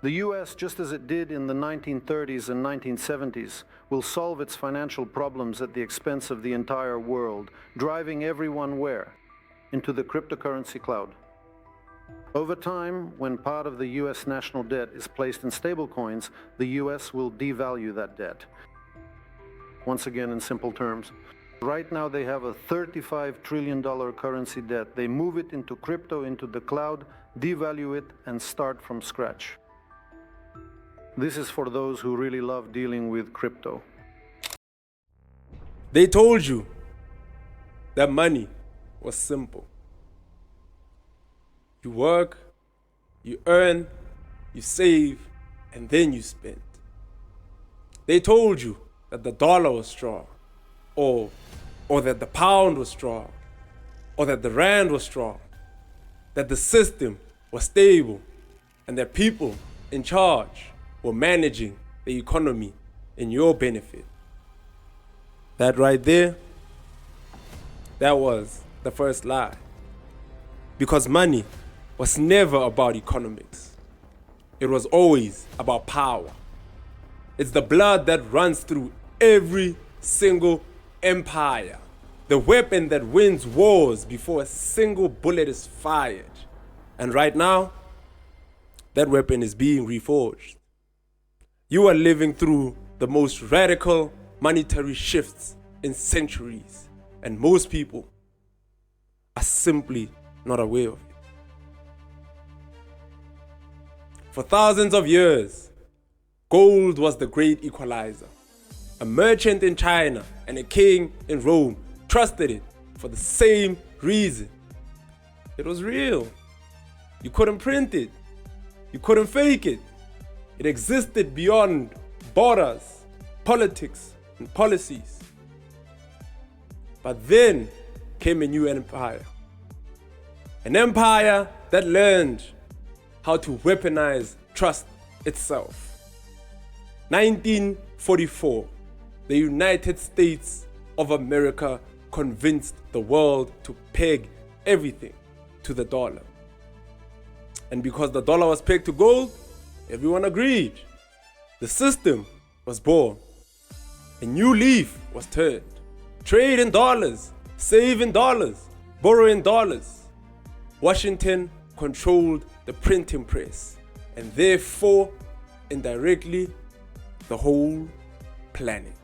The US, just as it did in the 1930s and 1970s, will solve its financial problems at the expense of the entire world, driving everyone where? Into the cryptocurrency cloud. Over time, when part of the US national debt is placed in stablecoins, the US will devalue that debt. Once again, in simple terms, right now they have a $35 trillion currency debt. They move it into crypto, into the cloud, devalue it, and start from scratch. This is for those who really love dealing with crypto. They told you that money was simple. You work, you earn, you save, and then you spend. They told you that the dollar was strong, or that the pound was strong, or that the rand was strong, that the system was stable, and that people in charge were managing the economy in your benefit. That right there, that was the first lie. Because money was never about economics. It was always about power. It's the blood that runs through every single empire. The weapon that wins wars before a single bullet is fired. And right now, that weapon is being reforged. You are living through the most radical monetary shifts in centuries, and most people are simply not aware of it. For thousands of years, gold was the great equalizer. A merchant in China and a king in Rome trusted it for the same reason. It was real. You couldn't print it. You couldn't fake it. It existed beyond borders, politics, and policies. But then came a new empire. An empire that learned how to weaponize trust itself. 1944, the United States of America convinced the world to peg everything to the dollar. And because the dollar was pegged to gold, everyone agreed. The system was born. A new leaf was turned. Trade in dollars, save in dollars, borrow in dollars. Washington controlled the printing press, and therefore, indirectly, the whole planet.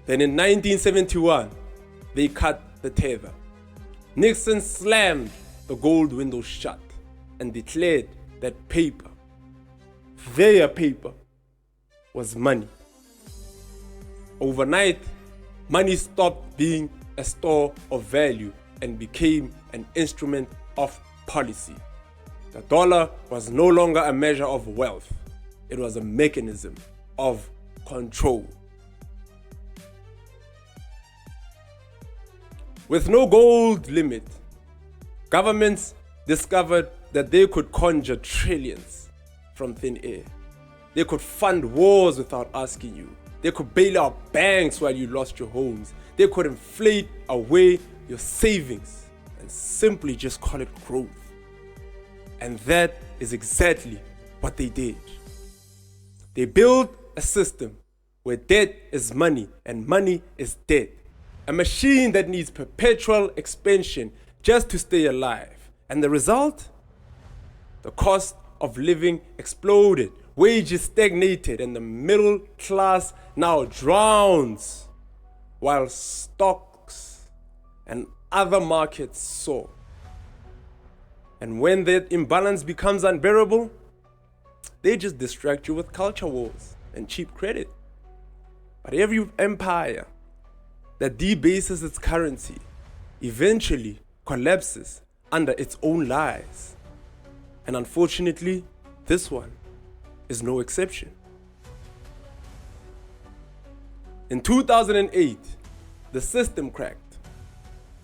Then in 1971, they cut the tether. Nixon slammed the gold window shut and declared that paper, their paper, was money. Overnight, money stopped being a store of value and became an instrument of policy. The dollar was no longer a measure of wealth. It was a mechanism of control. With no gold limit, governments discovered that they could conjure trillions from thin air. They could fund wars without asking you. They could bail out banks while you lost your homes. They could inflate away your savings and simply just call it growth. And that is exactly what they did. They built a system where debt is money and money is debt. A machine that needs perpetual expansion just to stay alive. And the result? The cost of living exploded, wages stagnated, and the middle class now drowns while stocks and other markets soar. And when that imbalance becomes unbearable, they just distract you with culture wars and cheap credit. But every empire that debases its currency eventually collapses under its own lies. And unfortunately, this one is no exception. In 2008, the system cracked.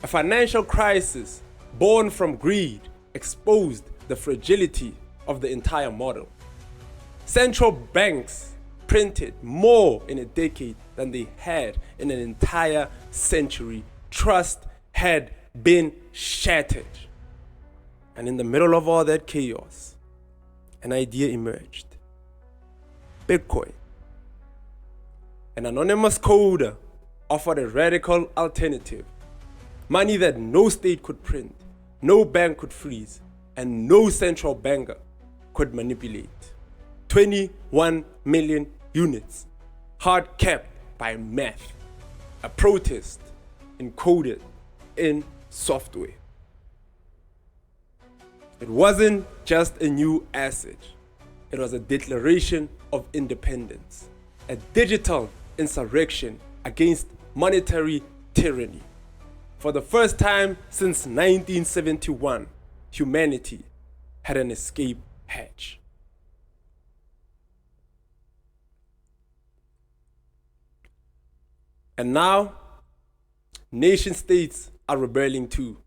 A financial crisis born from greed exposed the fragility of the entire model. Central banks printed more in a decade than they had in an entire century. Trust had been shattered. And in the middle of all that chaos, an idea emerged: Bitcoin. An anonymous coder offered a radical alternative: money that no state could print, no bank could freeze, and no central banker could manipulate. 21 million units, hard capped by math. A protest encoded in software. It wasn't just a new asset. It was a declaration of independence, a digital insurrection against monetary tyranny. For the first time since 1971, humanity had an escape hatch. And now, nation states are rebelling too.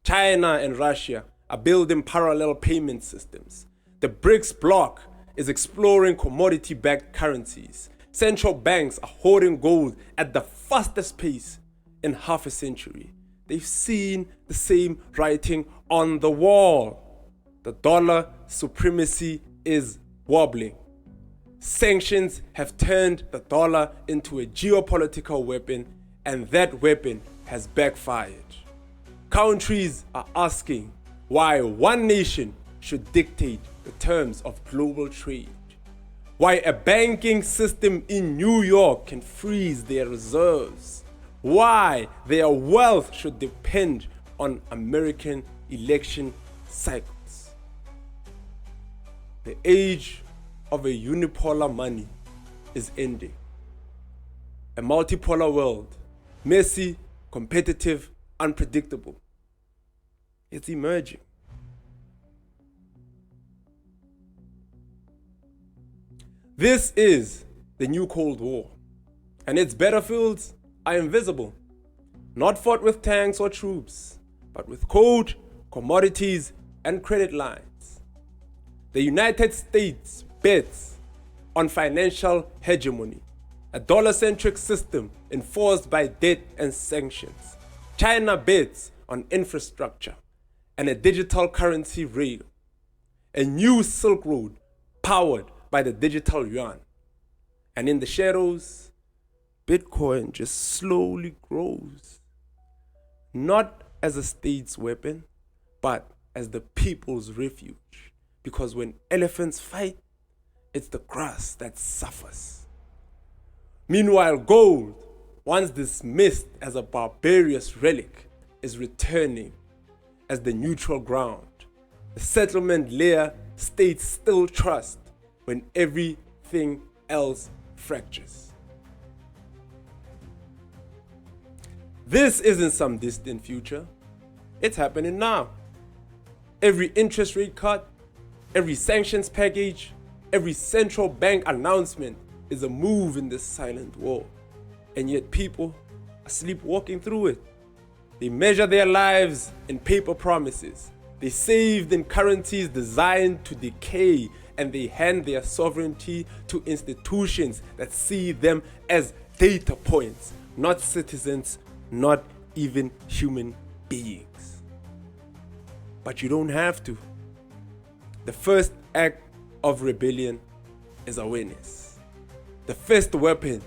China and Russia are building parallel payment systems. The BRICS bloc is exploring commodity-backed currencies. Central banks are hoarding gold at the fastest pace in half a century. They've seen the same writing on the wall. The dollar supremacy is wobbling. Sanctions have turned the dollar into a geopolitical weapon, and that weapon has backfired. Countries are asking why one nation should dictate the terms of global trade, why a banking system in New York can freeze their reserves, why their wealth should depend on American election cycles. The age of a unipolar money is ending. A multipolar world, messy, competitive, unpredictable, it's emerging. This is the new Cold War, and its battlefields are invisible, not fought with tanks or troops, but with code, commodities, and credit lines. The United States bets on financial hegemony, a dollar-centric system enforced by debt and sanctions. China bets on infrastructure and a digital currency rail, a new Silk Road powered by the digital yuan. And in the shadows, Bitcoin just slowly grows, not as a state's weapon, but as the people's refuge. Because when elephants fight, it's the grass that suffers. Meanwhile, gold, once dismissed as a barbarous relic, is returning as the neutral ground, the settlement layer states still trust when everything else fractures. This isn't some distant future. It's happening now. Every interest rate cut, every sanctions package, every central bank announcement is a move in this silent war. And yet people are sleepwalking through it. They measure their lives in paper promises. They saved in currencies designed to decay, and they hand their sovereignty to institutions that see them as data points, not citizens, not even human beings. But you don't have to. The first act of rebellion is awareness. The first weapon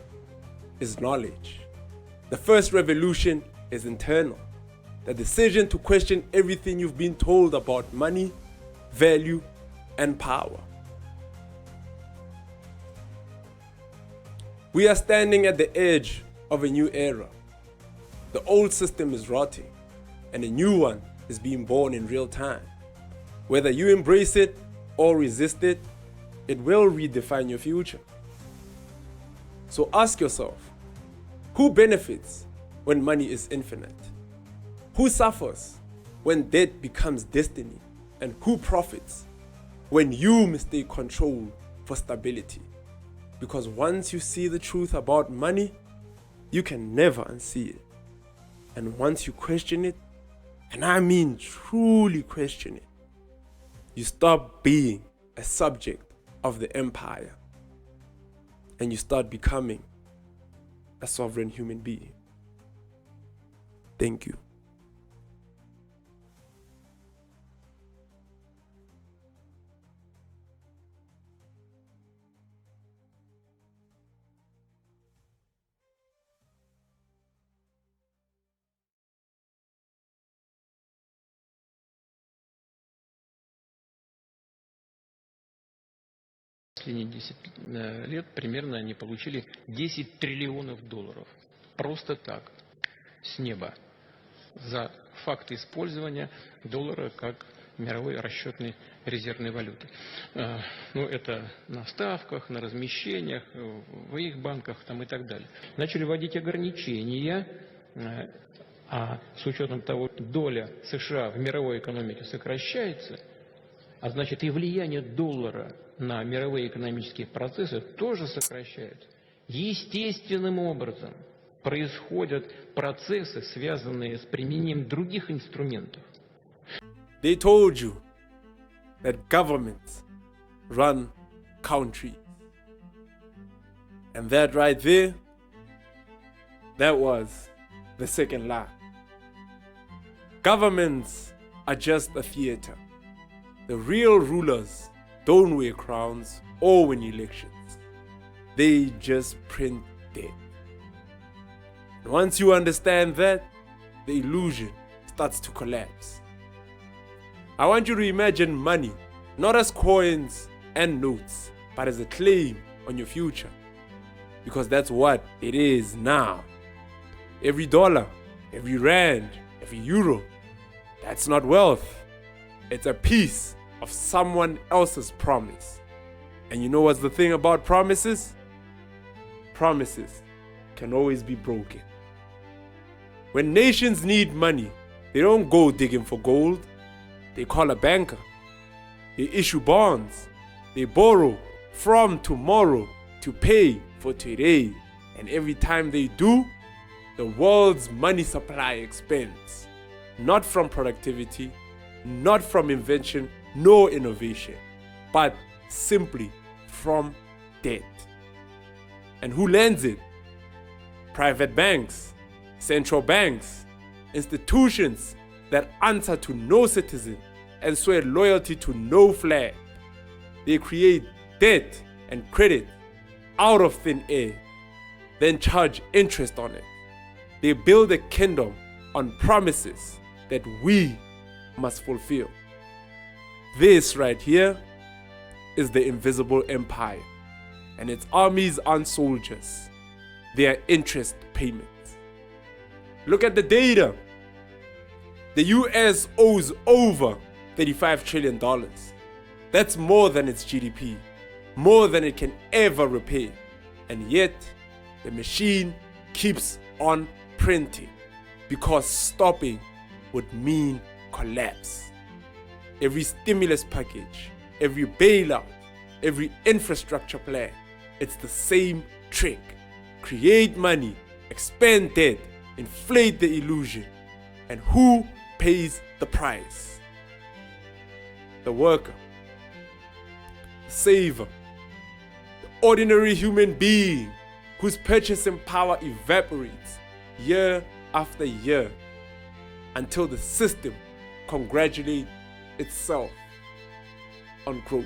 is knowledge. The first revolution is internal. The decision to question everything you've been told about money, value, and power. We are standing at the edge of a new era. The old system is rotting, and a new one is being born in real time. Whether you embrace it or resist it, it will redefine your future. So ask yourself, who benefits when money is infinite? Who suffers when debt becomes destiny? And who profits when you mistake control for stability? Because once you see the truth about money, you can never unsee it. And once you question it, and I mean truly question it, you stop being a subject of the empire and you start becoming a sovereign human being. Thank you. последние 10 лет примерно они получили 10 триллионов долларов. Просто так, с неба, за факт использования доллара как мировой расчетной резервной валюты. Ну, это на ставках, на размещениях, в их банках там, и так далее. Начали вводить ограничения, а с учетом того, что доля США в мировой экономике сокращается, а значит и влияние доллара на мировые экономические процессы тоже сокращается. Естественным образом происходят процессы, связанные с применением других инструментов. They told you that governments run countries. And that right there, that was the second lie. Governments are just a theater. The real rulers don't wear crowns or win elections. They just print debt. And once you understand that, the illusion starts to collapse. I want you to imagine money not as coins and notes, but as a claim on your future. Because that's what it is now. Every dollar, every rand, every euro, that's not wealth. It's a piece of someone else's promise. And you know what's the thing about promises? Promises can always be broken. When nations need money, they don't go digging for gold. They call a banker. They issue bonds. They borrow from tomorrow to pay for today. And every time they do, the world's money supply expands. Not from productivity, not from invention, nor innovation, but simply from debt. And who lends it? Private banks, central banks, institutions that answer to no citizen and swear loyalty to no flag. They create debt and credit out of thin air, then charge interest on it. They build a kingdom on promises that we must fulfill. This right here is the invisible empire, and its armies aren't soldiers. They are interest payments. Look at the data. The US owes over $35 trillion. That's more than its GDP, more than it can ever repay. And yet, the machine keeps on printing because stopping would mean collapse. Every stimulus package, every bailout, every infrastructure plan, it's the same trick. Create money, expand debt, inflate the illusion. And who pays the price? The worker, the saver, the ordinary human being whose purchasing power evaporates year after year until the system congratulates itself on growth.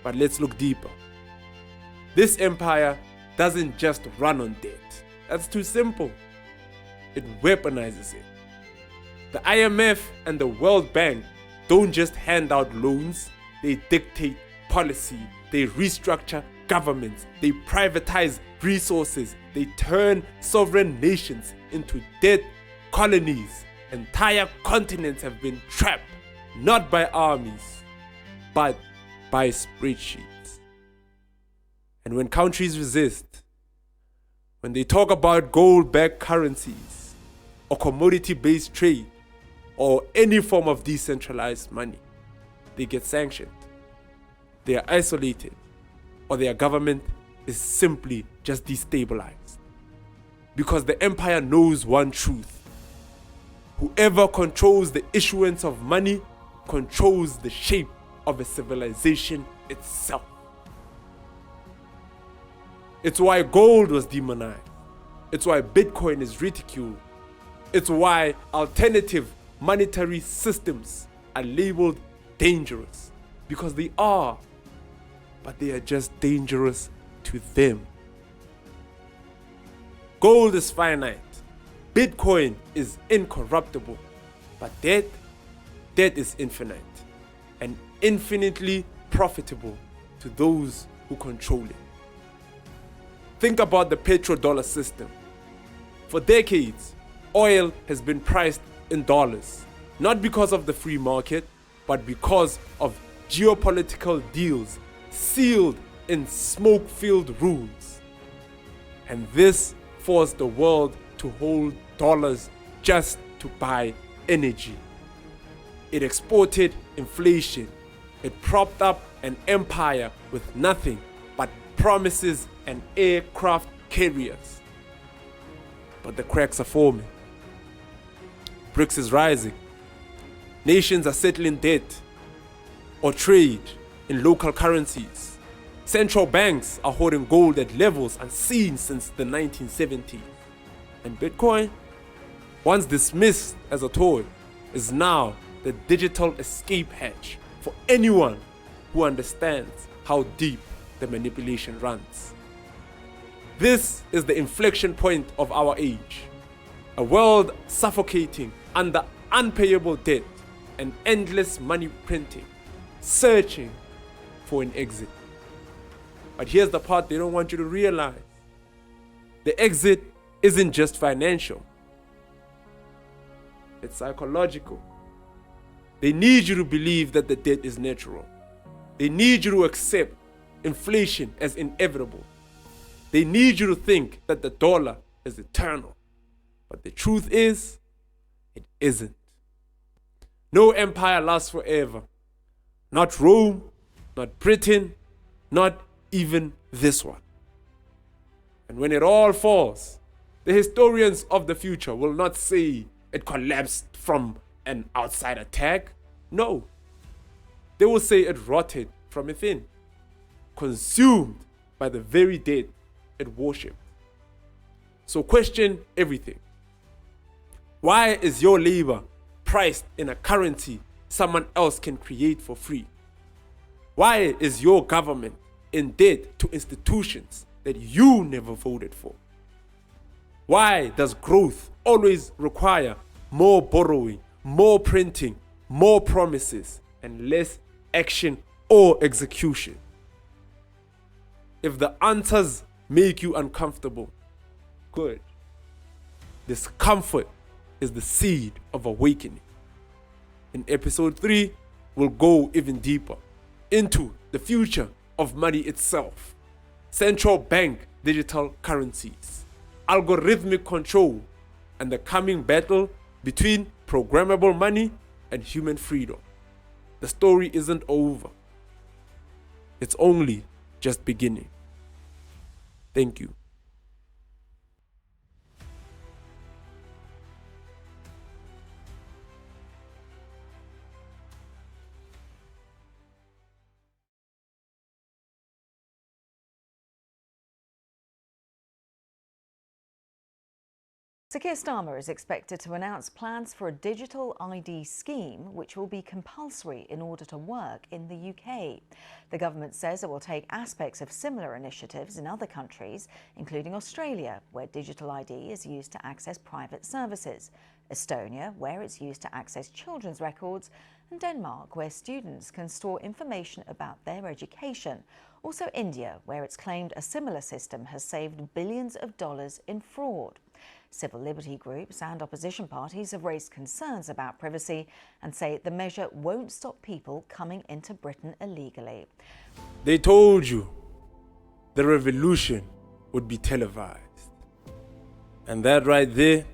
But let's look deeper. This empire doesn't just run on debt. That's too simple. It weaponizes it. The IMF and the World Bank don't just hand out loans, they dictate policy, they restructure governments, they privatize resources, they turn sovereign nations into debt colonies. Entire continents have been trapped, not by armies, but by spreadsheets. And when countries resist, when they talk about gold-backed currencies, or commodity-based trade, or any form of decentralized money, they get sanctioned. They are isolated, or their government is simply just destabilized. Because the empire knows one truth. Whoever controls the issuance of money controls the shape of a civilization itself. It's why gold was demonized. It's why Bitcoin is ridiculed. It's why alternative monetary systems are labeled dangerous. Because they are, but they are just dangerous to them. Gold is finite. Bitcoin is incorruptible. But debt is infinite and infinitely profitable to those who control it. Think about the petrodollar system. For decades, oil has been priced in dollars, not because of the free market, but because of geopolitical deals sealed in smoke-filled rooms. And this forced the world to hold dollars just to buy energy. It exported inflation. It propped up an empire with nothing but promises and aircraft carriers. But the cracks are forming. BRICS is rising. Nations are settling debt or trade in local currencies. Central banks are holding gold at levels unseen since the 1970s. And Bitcoin, once dismissed as a toy, is now the digital escape hatch for anyone who understands how deep the manipulation runs. This is the inflection point of our age. A world suffocating under unpayable debt and endless money printing, searching for an exit. But here's the part they don't want you to realize. The exit isn't just financial. It's psychological. They need you to believe that the debt is natural. They need you to accept inflation as inevitable. They need you to think that the dollar is eternal. But the truth is, it isn't. No empire lasts forever. Not Rome, not Britain, not even this one. And when it all falls, the historians of the future will not say it collapsed from an outside attack. No. They will say it rotted from within, consumed by the very dead it worshipped. So question everything. Why is your labor priced in a currency someone else can create for free? Why is your government in debt to institutions that you never voted for? Why does growth always require more borrowing, more printing, more promises, and less action or execution? If the answers make you uncomfortable, good. Discomfort is the seed of awakening. In episode 3, we'll go even deeper into the future of money itself, central bank digital currencies, algorithmic control, and the coming battle between programmable money and human freedom. The story isn't over. It's only just beginning. Thank you. So Keir Starmer is expected to announce plans for a digital ID scheme which will be compulsory in order to work in the UK. The government says it will take aspects of similar initiatives in other countries, including Australia, where digital ID is used to access private services, Estonia, where it's used to access children's records, and Denmark, where students can store information about their education. Also India, where it's claimed a similar system has saved billions of dollars in fraud. Civil liberty groups and opposition parties have raised concerns about privacy and say the measure won't stop people coming into Britain illegally. They told you the revolution would be televised. And that right there,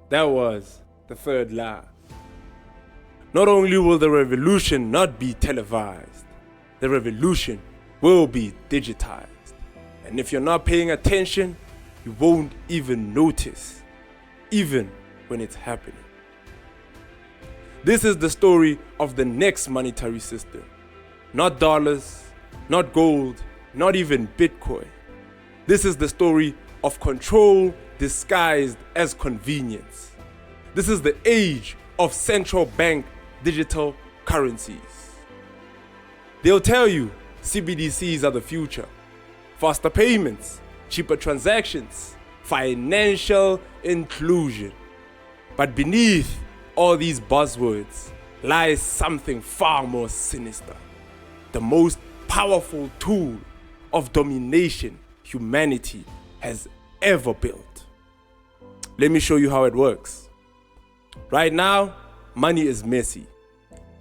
that was the third lie. Not only will the revolution not be televised, the revolution will be digitized. And if you're not paying attention, you won't even notice, even when it's happening. This is the story of the next monetary system. Not dollars, not gold, not even Bitcoin. This is the story of control disguised as convenience. This is the age of central bank digital currencies. They'll tell you CBDCs are the future. Faster payments, cheaper transactions, financial inclusion. But beneath all these buzzwords lies something far more sinister. the most powerful tool of domination humanity has ever built. Let me show you how it works. Right now, money is messy.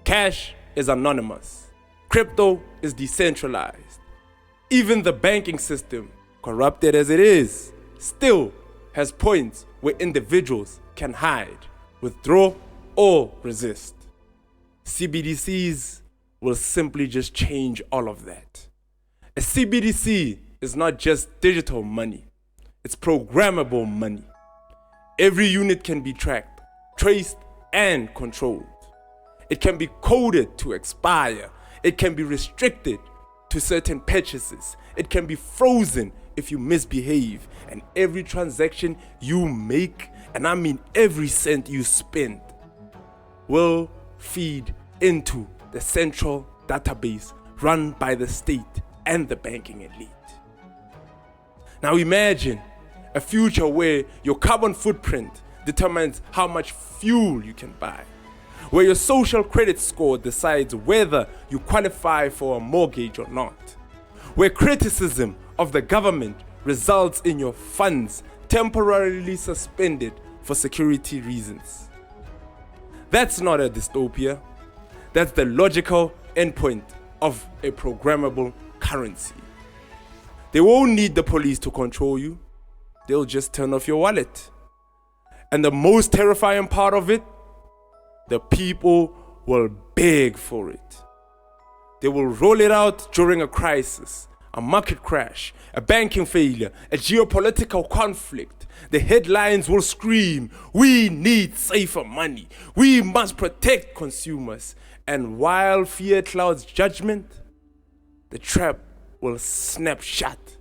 Cash is anonymous. Crypto is decentralized. Even the banking system, corrupted as it is, still has points where individuals can hide, withdraw, or resist. CBDCs will simply just change all of that. A CBDC is not just digital money, it's programmable money. Every unit can be tracked, traced, and controlled. It can be coded to expire. It can be restricted to certain purchases. It can be frozen if you misbehave. And every transaction you make, and I mean every cent you spend, will feed into the central database run by the state and the banking elite. Now imagine a future where your carbon footprint determines how much fuel you can buy, where your social credit score decides whether you qualify for a mortgage or not, where criticism of the government results in your funds temporarily suspended for security reasons. That's not a dystopia. That's the logical endpoint of a programmable currency. They won't need the police to control you. They'll just turn off your wallet. And the most terrifying part of it, the people will beg for it. They will roll it out during a crisis, a market crash, a banking failure, a geopolitical conflict. The headlines will scream, "We need safer money. We must protect consumers." And while fear clouds judgment, the trap will snap shut.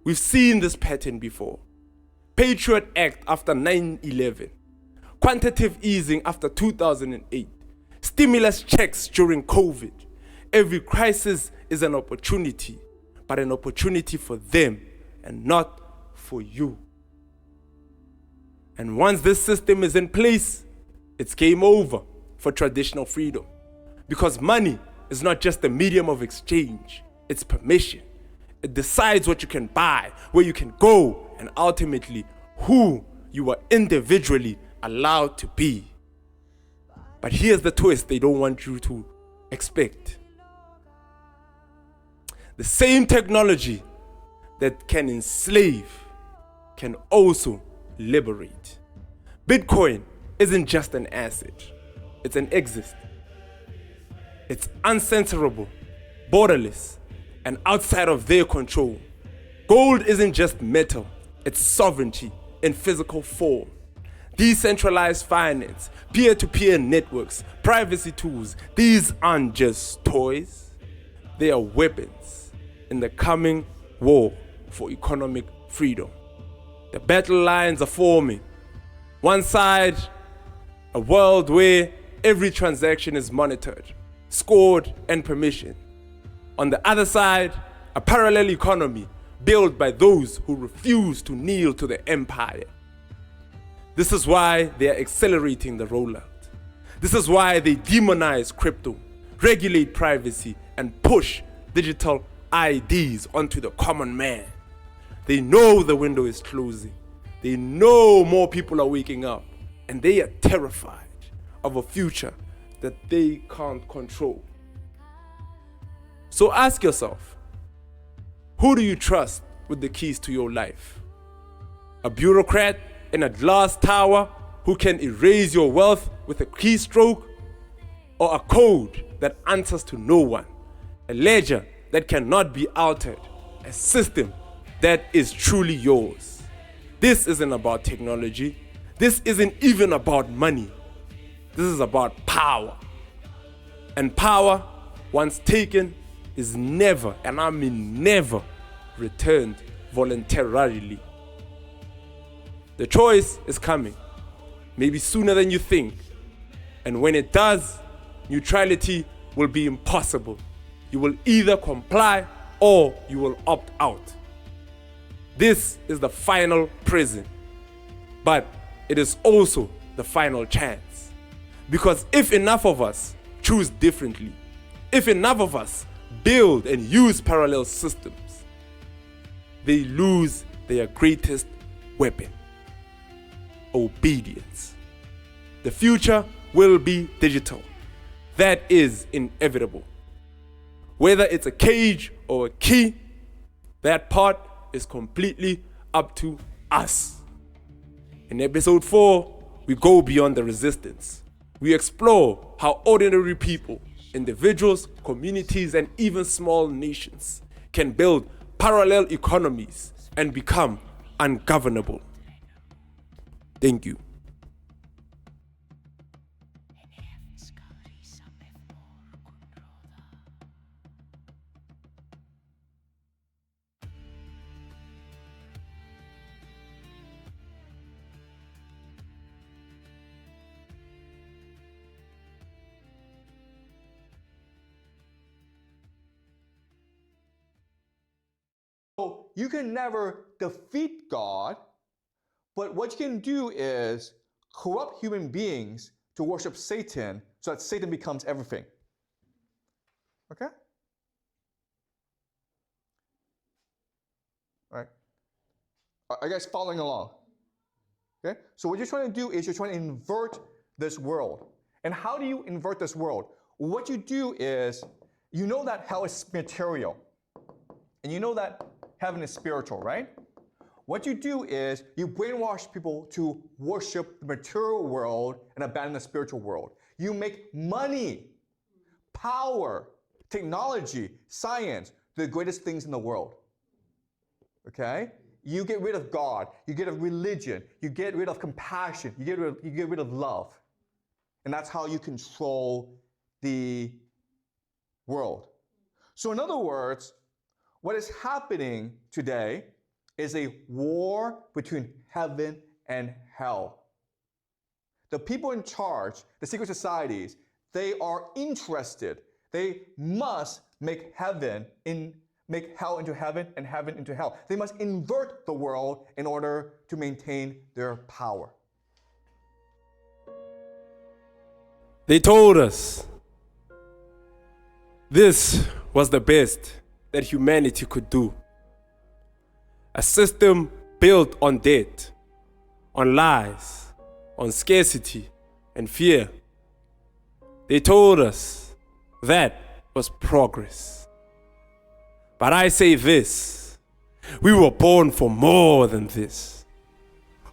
We've seen this pattern before. Patriot Act after 9/11. Quantitative easing after 2008, stimulus checks during COVID. Every crisis is an opportunity, but an opportunity for them and not for you. And once this system is in place, it's game over for traditional freedom. Because money is not just a medium of exchange, it's permission. It decides what you can buy, where you can go, and ultimately who you are individually allowed to be. But here's the twist they don't want you to expect. The same technology that can enslave can also liberate. Bitcoin isn't just an asset, it's an exist. It's uncensorable, borderless, and outside of their control. Gold isn't just metal, it's sovereignty in physical form. Decentralized finance, peer-to-peer networks, privacy tools, these aren't just toys. They are weapons in the coming war for economic freedom. The battle lines are forming. One side, a world where every transaction is monitored, scored, and permissioned. On the other side, a parallel economy built by those who refuse to kneel to the empire. This is why they are accelerating the rollout. This is why they demonize crypto, regulate privacy, and push digital IDs onto the common man. They know the window is closing. They know more people are waking up, and they are terrified of a future that they can't control. So ask yourself, who do you trust with the keys to your life? A bureaucrat in a glass tower who can erase your wealth with a keystroke? Or a code that answers to no one? A ledger that cannot be altered? A system that is truly yours? This isn't about technology. This isn't even about money. This is about power. And power, once taken, is never, and I mean never, returned voluntarily. The choice is coming, maybe sooner than you think. And when it does, neutrality will be impossible. You will either comply or you will opt out. This is the final prison, but it is also the final chance. Because if enough of us choose differently, if enough of us build and use parallel systems, they lose their greatest weapon: obedience. The future will be digital. That is inevitable. Whether it's a cage or a key, that part is completely up to us. In episode 4, we go beyond the resistance. We explore how ordinary people, individuals, communities, and even small nations can build parallel economies and become ungovernable. Thank you. So you can never defeat God, but what you can do is corrupt human beings to worship Satan so that Satan becomes everything. Okay? All right. Are you guys following along? Okay? So what you're trying to do is you're trying to invert this world. And how do you invert this world? What you do is, you know that hell is material. And you know that heaven is spiritual, right? What you do is you brainwash people to worship the material world and abandon the spiritual world. You make money, power, technology, science, the greatest things in the world. Okay? You get rid of God, you get rid of religion, you get rid of compassion, you get rid of love. And that's how you control the world. So in other words, what is happening today is a war between heaven and hell. The people in charge, the secret societies, they are interested. They must make hell into heaven and heaven into hell. They must invert the world in order to maintain their power. They told us this was the best that humanity could do. A system built on debt, on lies, on scarcity and fear. They told us that was progress. But I say this: we were born for more than this.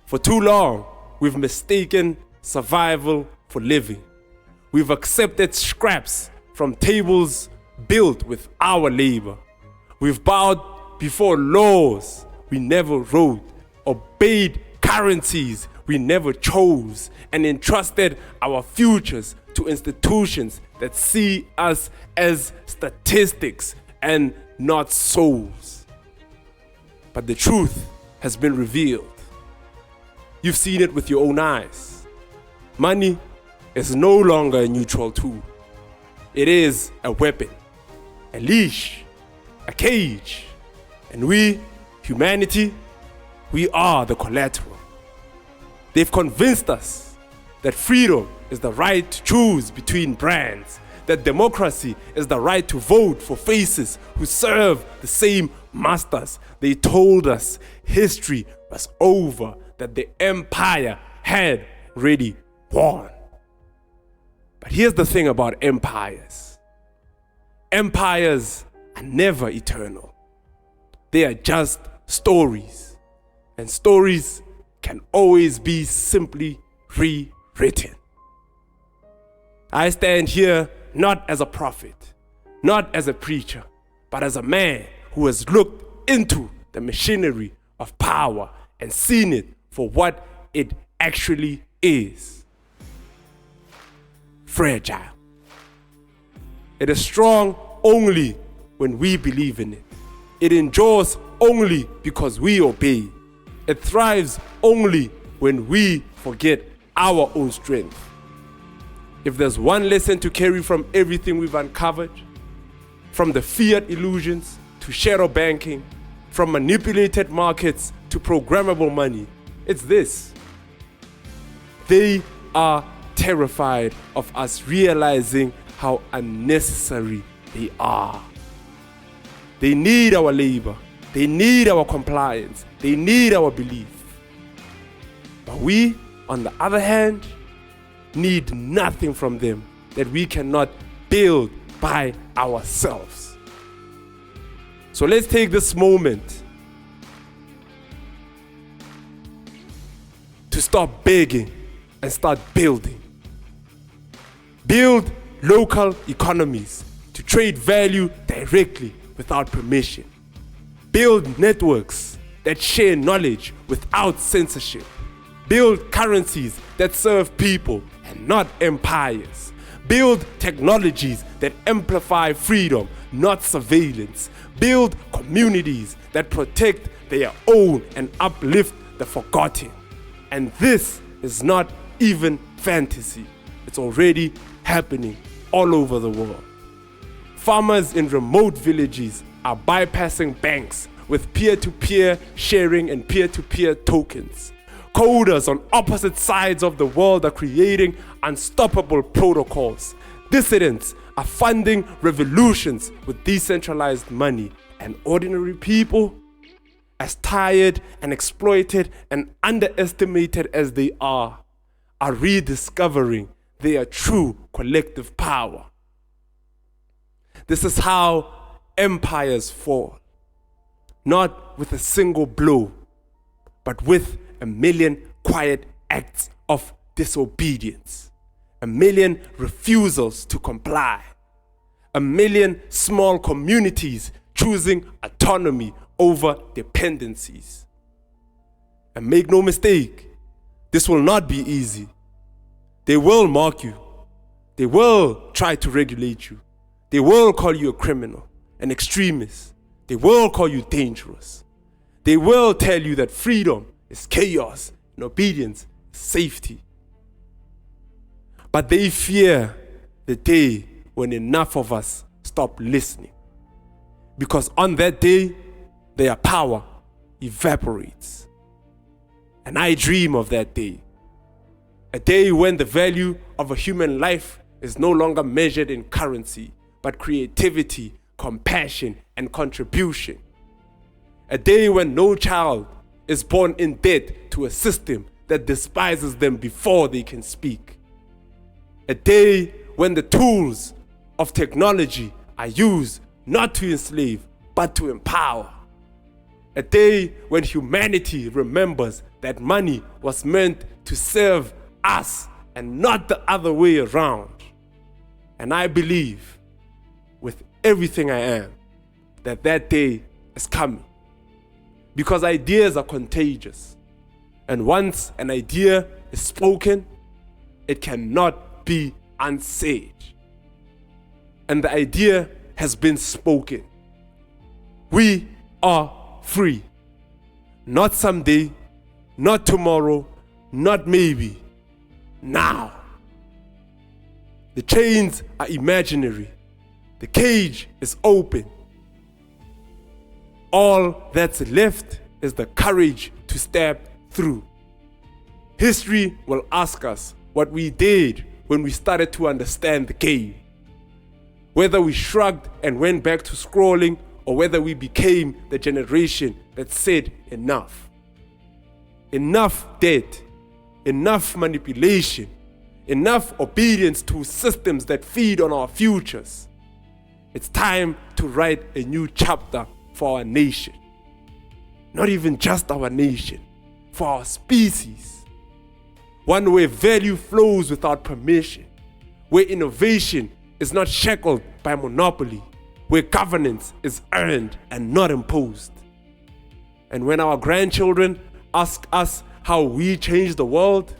For too long, we've mistaken survival for living. We've accepted scraps from tables built with our labor. We've bowed before laws we never wrote, obeyed currencies we never chose, and entrusted our futures to institutions that see us as statistics and not souls. But the truth has been revealed. You've seen it with your own eyes. Money is no longer a neutral tool. It is a weapon, a leash, a cage. And we, humanity, we are the collateral. They've convinced us that freedom is the right to choose between brands, that democracy is the right to vote for faces who serve the same masters. They told us history was over, that the empire had already won. But here's the thing about empires. Empires are never eternal. They are just stories. And stories can always be simply rewritten. I stand here not as a prophet, not as a preacher, but as a man who has looked into the machinery of power and seen it for what it actually is. Fragile. It is strong only when we believe in it. It endures only because we obey. It thrives only when we forget our own strength. If there's one lesson to carry from everything we've uncovered, from the fiat illusions to shadow banking, from manipulated markets to programmable money, it's this: they are terrified of us realizing how unnecessary they are. They need our labor. They need our compliance. They need our belief. But we, on the other hand, need nothing from them that we cannot build by ourselves. So let's take this moment to stop begging and start building. Build local economies to trade value directly without permission. Build networks that share knowledge without censorship. Build currencies that serve people and not empires. Build technologies that amplify freedom, not surveillance. Build communities that protect their own and uplift the forgotten. And this is not even fantasy. It's already happening all over the world. Farmers in remote villages are bypassing banks with peer-to-peer sharing and peer-to-peer tokens. Coders on opposite sides of the world are creating unstoppable protocols. Dissidents are funding revolutions with decentralized money, and ordinary people, as tired and exploited and underestimated as they are rediscovering their true collective power. This is how empires fall, not with a single blow, but with a million quiet acts of disobedience, a million refusals to comply, a million small communities choosing autonomy over dependencies. And make no mistake, this will not be easy. They will mock you. They will try to regulate you. They will call you a criminal, an extremist. They will call you dangerous. They will tell you that freedom is chaos and obedience is safety. But they fear the day when enough of us stop listening. Because on that day, their power evaporates. And I dream of that day. A day when the value of a human life is no longer measured in currency, but creativity, compassion, and contribution. A day when no child is born in debt to a system that despises them before they can speak. A day when the tools of technology are used not to enslave, but to empower. A day when humanity remembers that money was meant to serve us and not the other way around. And I believe with everything I am that that day is coming. Because ideas are contagious. And once an idea is spoken, it cannot be unsaid. And the idea has been spoken. We are free. Not someday, not tomorrow, not maybe. Now. The chains are imaginary. The cage is open. All that's left is the courage to step through. History will ask us what we did when we started to understand the game. Whether we shrugged and went back to scrolling, or whether we became the generation that said enough. Enough debt, enough manipulation, enough obedience to systems that feed on our futures. It's time to write a new chapter for our nation. Not even just our nation, for our species. One where value flows without permission, where innovation is not shackled by monopoly, where governance is earned and not imposed. And when our grandchildren ask us how we changed the world,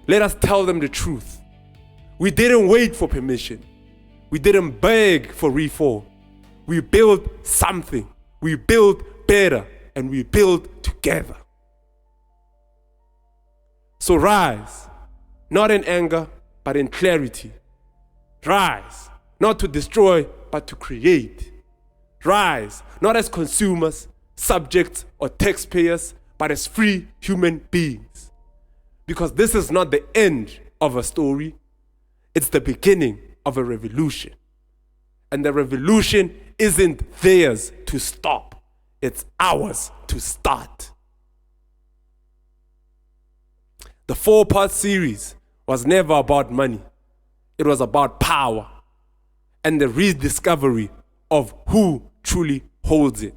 let us tell them the truth. We didn't wait for permission. We didn't beg for reform. We built something. We built better, and we built together. So rise, not in anger, but in clarity. Rise, not to destroy, but to create. Rise, not as consumers, subjects, or taxpayers, but as free human beings. Because this is not the end of a story, it's the beginning of a revolution. And the revolution isn't theirs to stop. It's ours to start. The 4-part series was never about money. It was about power and the rediscovery of who truly holds it.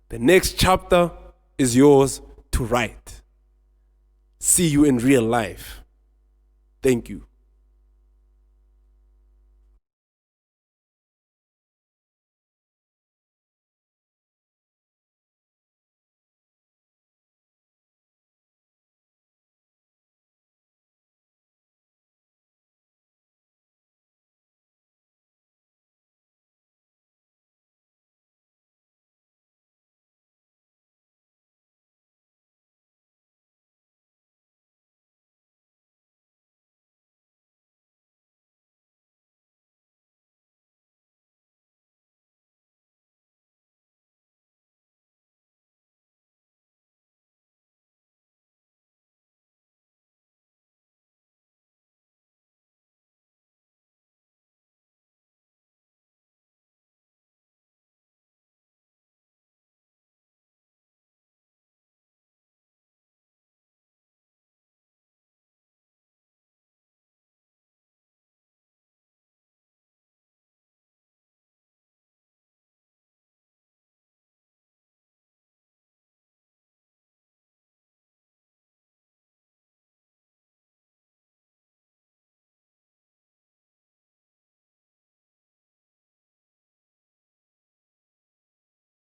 The next chapter is yours to write. See you in real life. Thank you.